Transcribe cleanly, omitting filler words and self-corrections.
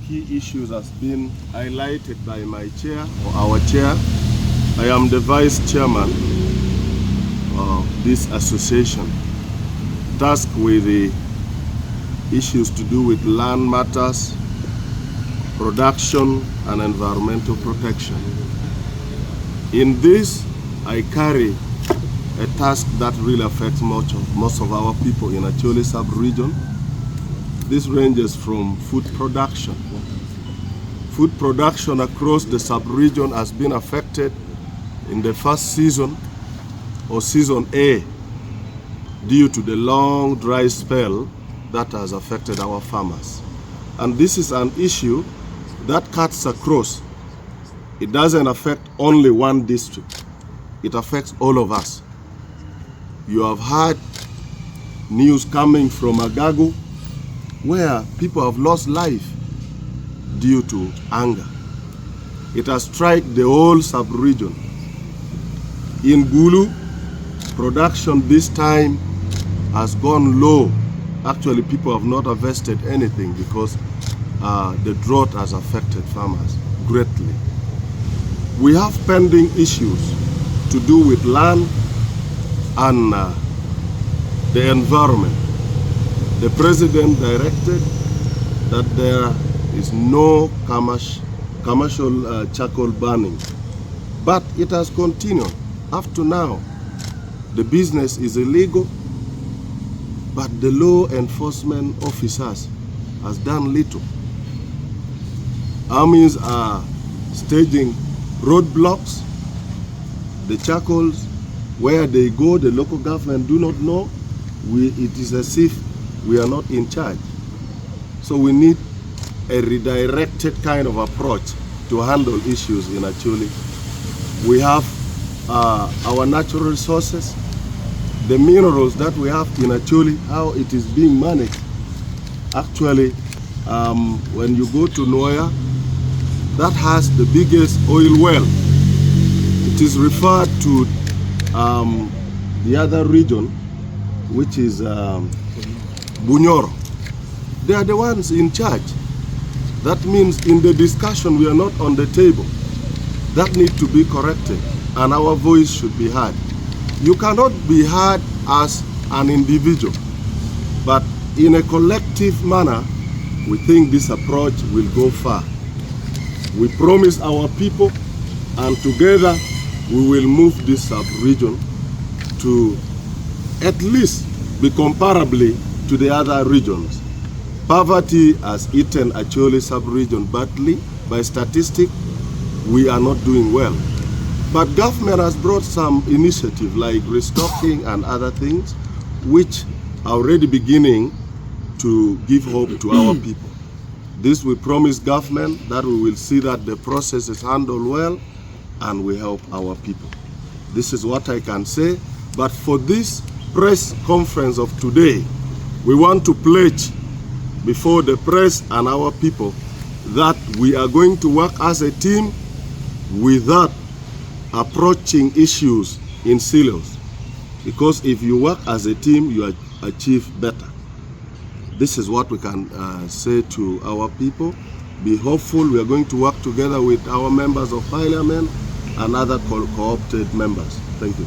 key issues has been highlighted by my chair or our chair. I am the vice chairman of this association, tasked with the issues to do with land matters, production and environmental protection. In this, I carry a task that really affects most of our people in Acholi sub-region. This ranges from food production. Food production across the sub-region has been affected in the first season or season A due to the long dry spell that has affected our farmers. And this is an issue that cuts across. It doesn't affect only one district. It affects all of us. You have heard news coming from Agagu where people have lost life due to anger. It has struck the whole sub-region. In Gulu, production this time has gone low. Actually, people have not harvested anything because the drought has affected farmers greatly. We have pending issues to do with land and the environment. The president directed that there is no commercial charcoal burning, but it has continued. Up to now, the business is illegal, but the law enforcement officers has done little. Armies are staging roadblocks. The charcoals, where they go, the local government do not know. It is as if we are not in charge. So we need a redirected kind of approach to handle issues in Acholi. We have our natural resources, the minerals that we have in Acholi, how it is being managed. Actually, when you go to Noya, that has the biggest oil well. It is referred to the other region, which is Bunyoro. They are the ones in charge. That means in the discussion we are not on the table. That needs to be corrected and our voice should be heard. You cannot be heard as an individual, but in a collective manner, we think this approach will go far. We promise our people, and together we will move this sub-region to at least be comparably to the other regions. Poverty has eaten Acholi sub-region badly. By statistics, we are not doing well. But government has brought some initiative like restocking and other things, which are already beginning to give hope to our people. This we promise government that we will see that the process is handled well and we help our people. This is what I can say. But for this press conference of today, we want to pledge before the press and our people that we are going to work as a team without approaching issues in silos. Because if you work as a team, you achieve better. This is what we can say to our people. Be hopeful. We are going to work together with our members of parliament and other co-opted members. Thank you.